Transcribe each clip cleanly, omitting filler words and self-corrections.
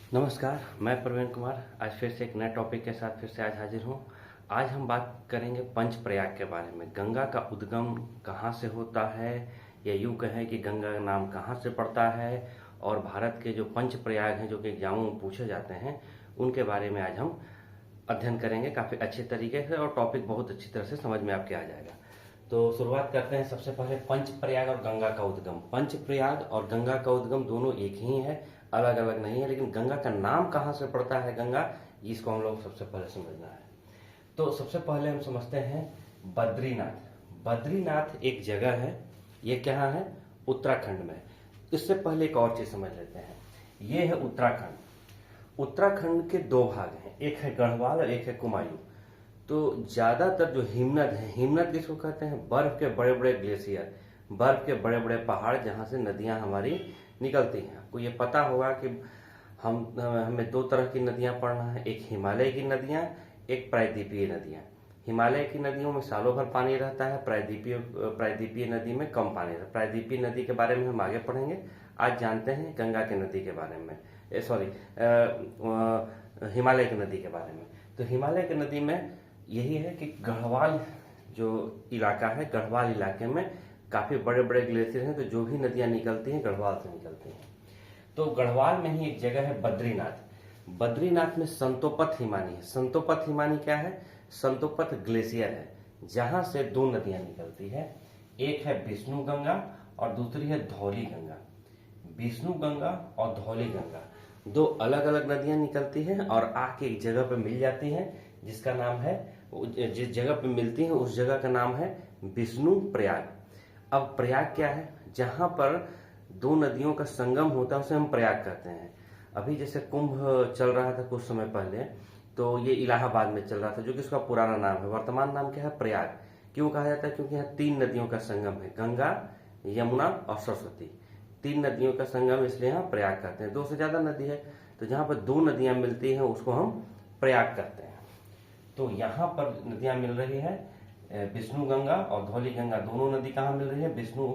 नमस्कार, मैं प्रवीण कुमार आज फिर से एक नए टॉपिक के साथ फिर से आज हाजिर हूँ। आज हम बात करेंगे पंचप्रयाग के बारे में। गंगा का उद्गम कहाँ से होता है, या यूँ कहें कि गंगा का नाम कहाँ से पड़ता है, और भारत के जो पंचप्रयाग हैं जो कि एग्जामों में पूछे जाते हैं, उनके बारे में आज हम अध्ययन करेंगे काफ़ी अच्छे तरीके से, और टॉपिक बहुत अच्छी तरह से समझ में आपके आ जाएगा। तो शुरुआत करते हैं सबसे पहले पंचप्रयाग और गंगा का उद्गम। पंचप्रयाग और गंगा का उद्गम दोनों एक ही है, अलग अलग नहीं है, लेकिन गंगा का नाम कहाँ से पड़ता है गंगा, इसको हम लोग सबसे पहले समझना है। तो सबसे पहले हम समझते हैं बद्रीनाथ। बद्रीनाथ एक जगह है, ये क्या है, उत्तराखंड में। इससे पहले एक और चीज समझ लेते हैं, ये है उत्तराखंड। उत्तराखंड के दो भाग हैं, एक है गढ़वाल और एक है कुमायूं। तो ज्यादातर जो हिमनद है, हिमनद किसको कहते हैं, बर्फ के बड़े बड़े ग्लेशियर, बर्फ के बड़े बड़े पहाड़ जहां से नदियां हमारी निकलती हैं। आपको ये पता होगा कि हमें दो तरह की नदियां पढ़ना है, एक हिमालय की नदियां, एक प्रायद्वीपीय नदियां। हिमालय की नदियों में सालों भर पानी रहता है, प्रायद्वीपीय नदी में कम पानी रहता है। प्रायद्वीपीय नदी के बारे में हम आगे पढ़ेंगे। आज जानते हैं गंगा की नदी के बारे में, हिमालय की नदी के बारे में। तो हिमालय की नदी में यही है कि गढ़वाल जो इलाका है, गढ़वाल इलाके में काफी बड़े बड़े ग्लेशियर हैं, तो जो भी नदियां निकलती हैं गढ़वाल से निकलती हैं। तो गढ़वाल में ही एक जगह है बद्रीनाथ। बद्रीनाथ में संतोपत हिमानी है। संतोपत हिमानी क्या है, संतोपत ग्लेशियर है, जहां से दो नदियां निकलती है, एक है विष्णु गंगा और दूसरी है धौली गंगा। विष्णु गंगा और धौली गंगा दो अलग अलग नदियां निकलती हैं और आके एक जगह पे मिल जाती हैं, जिसका नाम है, जिस जगह पे मिलती हैं उस जगह का नाम है विष्णु प्रयाग। अब प्रयाग क्या है, जहां पर दो नदियों का संगम होता है उसे हम प्रयाग कहते हैं। अभी जैसे कुंभ चल रहा था कुछ समय पहले, तो ये इलाहाबाद में चल रहा था, जो कि उसका पुराना नाम है। वर्तमान नाम क्या है, प्रयाग। क्यों कहा जाता है, क्योंकि यहाँ तीन नदियों का संगम है, गंगा, यमुना और सरस्वती। तीन नदियों का संगम, इसलिए यहाँ प्रयाग कहते हैं। दो से ज्यादा नदी है, तो जहां पर दो नदियां मिलती हैं उसको हम प्रयाग कहते हैं। तो यहाँ पर नदियां मिल रही है, विष्णु गंगा और धौली गंगा दोनों नदी कहाँ मिल रही है, विष्णु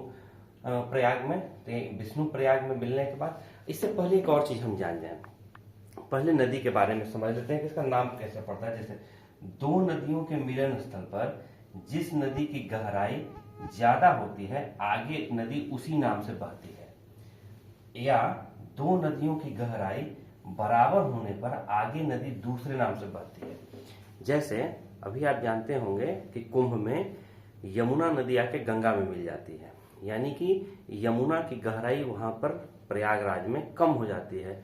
प्रयाग में। तो विष्णु प्रयाग में मिलने के बाद, इससे पहले एक और चीज हम जान जाए, पहले नदी के बारे में समझ लेते हैं कि इसका नाम कैसे पड़ता है। जैसे दो नदियों के मिलन स्थल पर जिस नदी की गहराई ज्यादा होती है, आगे नदी उसी नाम से बहती है। या दो नदियों की गहराई बराबर होने पर आगे नदी दूसरे नाम से बहती है। जैसे अभी आप जानते होंगे कि कुंभ में यमुना नदी आके गंगा में मिल जाती है, यानी कि यमुना की गहराई वहां पर प्रयागराज में कम हो जाती है,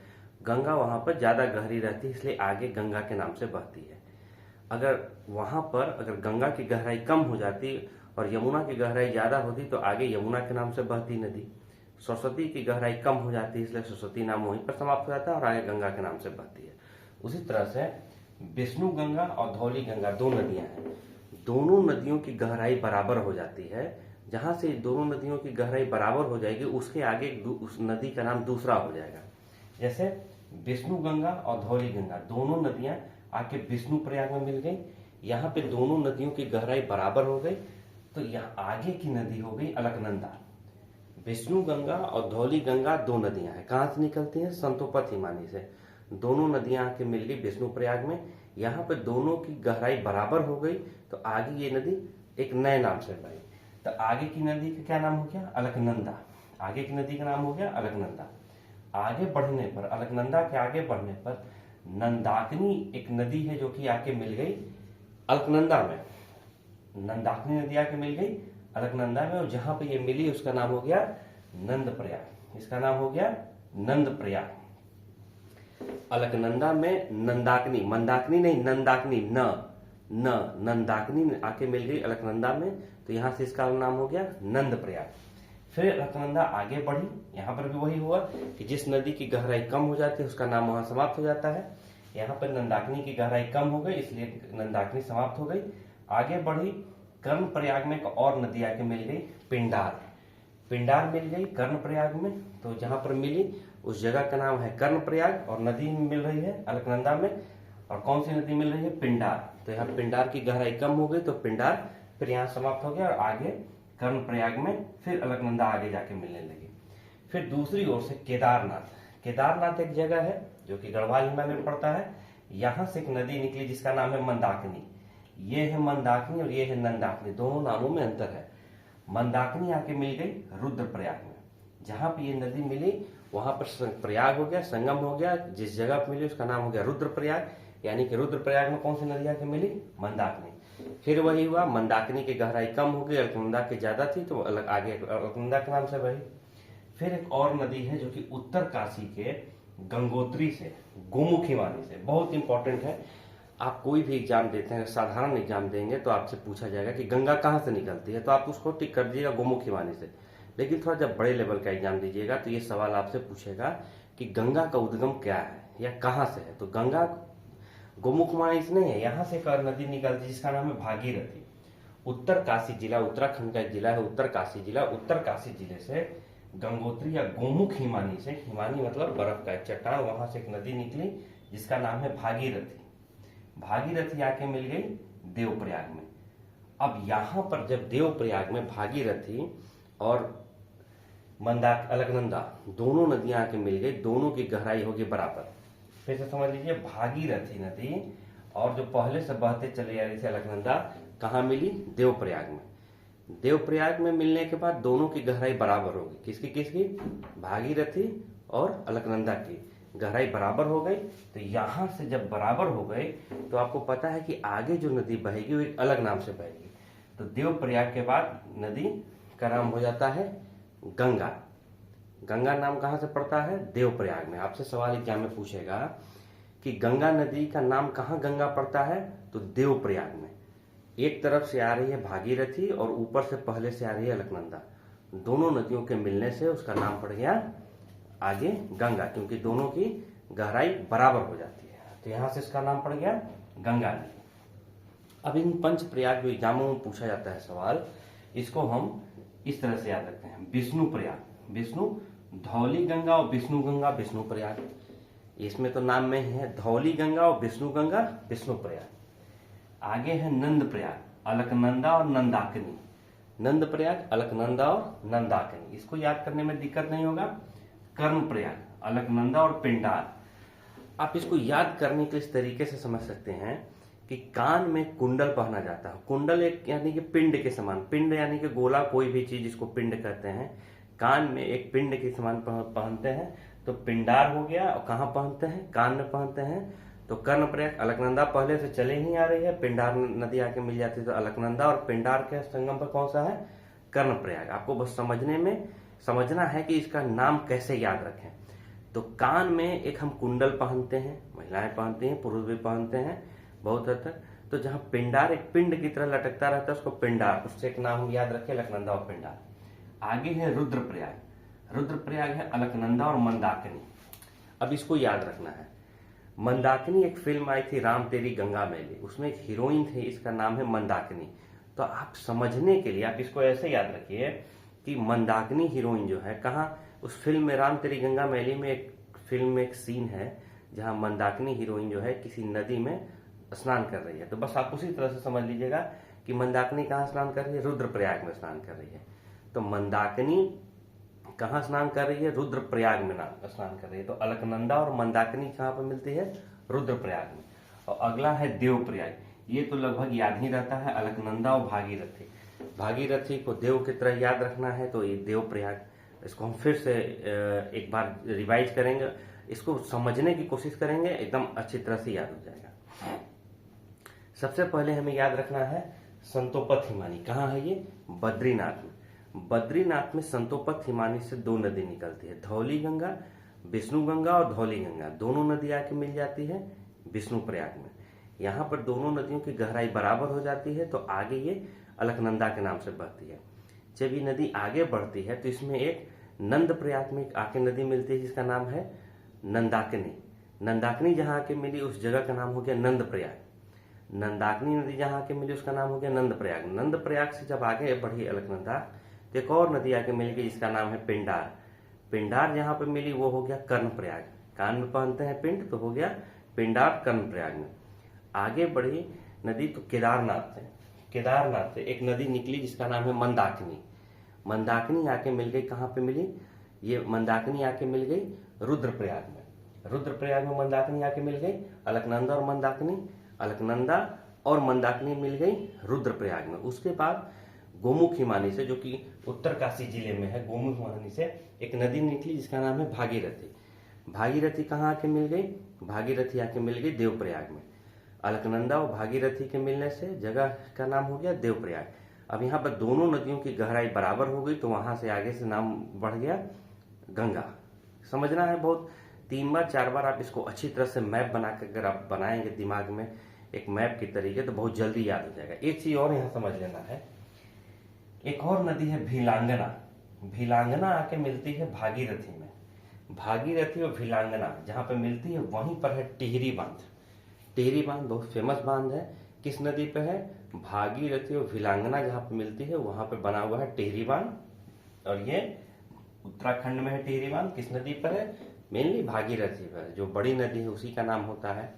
गंगा वहां पर ज्यादा गहरी रहती है, इसलिए आगे गंगा के नाम से बहती है। अगर वहां पर अगर गंगा की गहराई कम हो जाती और यमुना की गहराई ज्यादा होती, तो आगे यमुना के नाम से बहती नदी। सरस्वती की गहराई कम हो जाती है, इसलिए सरस्वती नाम वहीं पर समाप्त हो जाता है और आगे गंगा के नाम से बहती है। उसी तरह से विष्णु गंगा और धौली गंगा दो नदियां हैं, दोनों नदियों की गहराई बराबर हो जाती है। जहां से दोनों नदियों की गहराई बराबर हो जाएगी, उसके आगे उस नदी का नाम दूसरा हो जाएगा। जैसे विष्णु गंगा और धौली गंगा दोनों नदियां आके विष्णु प्रयाग में मिल गई, यहाँ पे दोनों नदियों की गहराई बराबर हो गई, तो यहाँ आगे की नदी हो गई अलकनंदा। विष्णु गंगा और धौली गंगा दो नदियां हैं, कहां से निकलती हैं, संतोपत हिमानी से। दोनों नदियां आके मिल गई विष्णु प्रयाग में, यहाँ पे दोनों की गहराई बराबर हो गई, तो आगे ये नदी एक नए नाम से बनी। तो आगे की नदी का क्या नाम हो गया, अलकनंदा। आगे की नदी का नाम हो गया अलकनंदा। आगे बढ़ने पर, अलकनंदा के आगे बढ़ने पर नंदाकिनी एक नदी है जो कि आके मिल गई अलकनंदा में। नंदाकिनी नदी आके मिल गई अलकनंदा में, और जहां पे ये मिली उसका नाम हो गया नंद प्रयाग। इसका नाम हो गया नंद प्रयाग। अलकनंदा में नंदाकिनी, मंदाकिनी नहीं, नंदाकिनी, नंदाकिनी आके मिल गई अलकनंदा में, तो यहां से इसका नाम हो गया नंद प्रयाग। फिर अलकनंदा आगे बढ़ी, यहां पर भी वही हुआ कि जिस नदी की गहराई कम हो जाती है उसका नाम वहां समाप्त हो जाता है। यहाँ पर नंदाकिनी की गहराई कम हो गई, इसलिए नंदाकिनी समाप्त हो गई। आगे बढ़ी, कर्ण प्रयाग में एक और नदी आके मिल गई, पिंडार। पिंडार मिल गई कर्ण प्रयाग में, तो जहां पर मिली उस जगह का नाम है कर्ण प्रयाग, और नदी मिल रही है अलकनंदा में। और कौन सी नदी मिल रही है, पिंडार। तो यहाँ पिंडार की गहराई कम हो गई, तो पिंडार फिर यहाँ समाप्त हो गया, और आगे कर्ण प्रयाग में फिर अलकनंदा आगे जाके मिलने लगी। फिर दूसरी ओर से केदारनाथ। केदारनाथ एक जगह है जो कि गढ़वाल हिमालय में पड़ता है। यहाँ से एक नदी निकली जिसका नाम है मंदाकिनी। ये है मंदाकिनी और ये है नंदाकिनी, दोनों नामों में अंतर है। मंदाकिनी आके मिल गई रुद्रप्रयाग में। जहां पे ये नदी मिली वहां पर प्रयाग हो गया, संगम हो गया। जिस जगह पे मिली उसका नाम हो गया रुद्रप्रयाग। यानी कि रुद्रप्रयाग में कौन सी नदी आके मिली? मंदाकिनी। फिर वही हुआ, मंदाकिनी की गहराई कम हो गई, अलकनंदा की ज्यादा थी तो अलग आगे अलकनंदा के नाम से बही। फिर एक और नदी है जो कि उत्तर काशी के गंगोत्री से, गोमुखी वाणी से, बहुत इंपॉर्टेंट है। आप कोई भी एग्जाम देते हैं, साधारण एग्जाम देंगे तो आपसे पूछा जाएगा कि गंगा कहाँ से निकलती है, तो आप उसको टिक कर दीजिएगा गोमुखी वाणी से। लेकिन थोड़ा जब बड़े लेवल का एग्जाम दीजिएगा तो ये सवाल आपसे पूछेगा कि गंगा का उद्गम क्या है या कहाँ से है। तो गंगा गोमुख वाणी से नहीं है, यहाँ से एक नदी निकलती है जिसका नाम है भागीरथी। उत्तर काशी जिला, उत्तराखंड का जिला है उत्तर काशी जिला। उत्तर काशी जिले से गंगोत्री या गोमुख हिमानी से, हिमानी मतलब बर्फ का एक चट्टान, वहां से एक नदी निकली जिसका नाम है भागीरथी। भागीरथी आके मिल गई देवप्रयाग में। अब यहां पर जब देवप्रयाग में भागीरथी और अलकनंदा दोनों नदियां आके मिल गई, दोनों की गहराई होगी बराबर। फिर से समझ लीजिए, भागीरथी नदी और जो पहले से बहते चले आ रही थी अलकनंदा कहाँ मिली? देवप्रयाग में। देवप्रयाग में मिलने के बाद दोनों की गहराई बराबर होगी। किसकी किसकी? भागीरथी और अलकनंदा की गहराई बराबर हो गई। तो यहां से जब बराबर हो गई तो आपको पता है कि आगे जो नदी बहेगी वो एक अलग नाम से बहेगी। तो देवप्रयाग के बाद नदी का नाम हो जाता है गंगा। गंगा नाम कहां से पड़ता है? देवप्रयाग में। आपसे सवाल एग्जाम में पूछेगा कि गंगा नदी का नाम कहां गंगा पड़ता है? तो देवप्रयाग में। एक तरफ से आ रही है भागीरथी और ऊपर से पहले से आ रही है अलकनंदा। दोनों नदियों के मिलने से उसका नाम पड़ गया आगे गंगा, क्योंकि दोनों की गहराई बराबर हो जाती है। तो यहां से इसका नाम पड़ गया गंगा नदी। अब इन पंच प्रयाग जो एग्जामों में पूछा जाता है सवाल, इसको हम इस तरह से याद रखते हैं। विष्णु प्रयाग, विष्णु, धौली गंगा और विष्णु गंगा, विष्णु प्रयाग। इसमें तो नाम में है धौली गंगा और विष्णु गंगा, विष्णु प्रयाग। आगे है नंद प्रयाग, अलकनंदा और नंदाकिनी। नंद प्रयाग, अलकनंदा और नंदाकिनी, इसको याद करने में दिक्कत नहीं होगा। कर्ण प्रयाग, अलकनंदा और पिंडार। आप इसको याद करने के इस तरीके से समझ सकते हैं कि कान में कुंडल पहना जाता है। कुंडल एक यानी कि पिंड के समान, पिंड यानी कि गोला, कोई भी चीज जिसको पिंड कहते हैं, कान में एक पिंड के समान पहनते हैं तो पिंडार हो गया। और कहाँ पहनते हैं? कान में पहनते हैं। तो कर्ण प्रयाग, अलकनंदा पहले से चले ही आ रही है, पिंडार नदी आके मिल जाती है, तो अलकनंदा और पिंडार के संगम पर कौन सा है? कर्ण प्रयाग। आपको बस समझना है कि इसका नाम कैसे याद रखें। तो कान में एक हम कुंडल पहनते हैं, महिलाएं पहनती हैं, पुरुष भी पहनते हैं बहुत हद तक। तो जहां पिंडार एक पिंड की तरह लटकता रहता है उसको पिंडार, उससे एक नाम हम याद रखें, अलकनंदा और पिंडार। आगे है रुद्रप्रयाग। रुद्रप्रयाग है अलकनंदा और मंदाकिनी। अब इसको याद रखना है। मंदाकिनी एक फिल्म आई थी राम तेरी गंगा मैली, उसमें एक हीरोइन थी, इसका नाम है मंदाकिनी। तो आप समझने के लिए आप इसको ऐसे याद रखिए कि मंदाकिनी हीरोइन जो है कहाँ, उस फिल्म में राम तेरी गंगा मैली में एक फिल्म में एक सीन है जहां मंदाकिनी हीरोइन जो है किसी नदी में स्नान कर रही है। तो बस आप उसी तरह से समझ लीजिएगा कि मंदाकिनी कहाँ स्नान कर रही है? रुद्रप्रयाग में स्नान कर रही है। तो मंदाकिनी कहाँ स्नान कर रही है? रुद्रप्रयाग में स्नान कर रही है। तो अलकनंदा और मंदाकिनी कहाँ पर मिलती है? रुद्रप्रयाग में। और अगला है देवप्रयाग। ये तो लगभग याद ही रहता है, अलकनंदा और भागीरथी। भागीरथी को देव की तरह याद रखना है तो ये देवप्रयाग। इसको हम फिर से एक बार रिवाइज करेंगे, इसको समझने की कोशिश करेंगे, एकदम अच्छी तरह से याद हो जाएगा। सबसे पहले हमें याद रखना है संतोपत हिमानी। कहाँ है ये? बद्रीनाथ में। बद्रीनाथ में संतोपत हिमानी से दो नदी निकलती है, धौली गंगा, विष्णु गंगा और धौली गंगा। दोनों नदी आके मिल जाती है विष्णु प्रयाग में। यहाँ पर दोनों नदियों की गहराई बराबर हो जाती है तो आगे ये अलकनंदा के नाम से बहती है। जब ये नदी आगे बढ़ती है तो इसमें एक नंद प्रयाग में आके नदी मिलती है जिसका नाम है नंदाकिनी। नंदाकिनी जहाँ आके मिली उस जगह का नाम हो गया नंद प्रयाग। नंदाकिनी नदी जहाँ आके मिली उसका नाम हो गया नंद प्रयाग। नंद प्रयाग से जब आगे बढ़ी अलकनंदा तो एक और नदी आके मिल गई जिसका नाम है पिंडार। पिंडार जहाँ पे मिली वो हो गया कर्ण प्रयाग। कान में पहनते हैं पिंड तो हो गया पिंडार कर्ण प्रयाग में। आगे बढ़ी नदी तो केदारनाथ से, केदारनाथ से एक नदी निकली जिसका नाम है मंदाकिनी। मंदाकिनी आके मिल गई, कहाँ पे मिली? ये मंदाकिनी आके मिल गई रुद्रप्रयाग में। रुद्रप्रयाग में मंदाकिनी आके मिल गई, अलकनंदा और मंदाकिनी, अलकनंदा और मंदाकिनी मिल गई रुद्रप्रयाग में। उसके बाद गोमुख हिमानी से, जो कि उत्तरकाशी जिले में है, गोमुख हिमानी से एक नदी निकली जिसका नाम है भागीरथी। भागीरथी कहाँ आके मिल गई? भागीरथी आके मिल गई देवप्रयाग में। अलकनंदा और भागीरथी के मिलने से जगह का नाम हो गया देवप्रयाग। अब यहाँ पर दोनों नदियों की गहराई बराबर हो गई, तो वहां से आगे से नाम बढ़ गया गंगा। समझना है बहुत, 3 बार 4 बार आप इसको अच्छी तरह से मैप बना कर अगर आप बनाएंगे दिमाग में एक मैप की तरीके, तो बहुत जल्दी याद हो जाएगा। एक चीज और यहाँ समझ लेना है, एक और नदी है भीलांगना। भीलांगना आके मिलती है भागीरथी में। भागीरथी और भीलांगना जहां पे मिलती है वहीं पर है टिहरी बांध। टिहरी बांध बहुत फेमस बांध है। किस नदी पे है? भागीरथी और भीलांगना जहां पे मिलती है वहां पे बना हुआ है टिहरी बांध। और ये उत्तराखंड में है टिहरी बांध। किस नदी पर है? मेनली भागीरथी पर, जो बड़ी नदी है उसी का नाम होता है।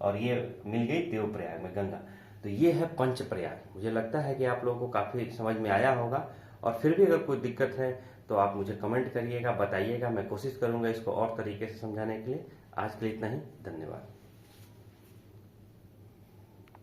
और ये मिल गई देवप्रयाग में गंगा। तो ये है पंचप्रयाग। मुझे लगता है कि आप लोगों को काफी समझ में आया होगा, और फिर भी अगर कोई दिक्कत है तो आप मुझे कमेंट करिएगा, बताइएगा। मैं कोशिश करूंगा इसको और तरीके से समझाने के लिए। आज के लिए इतना ही, धन्यवाद।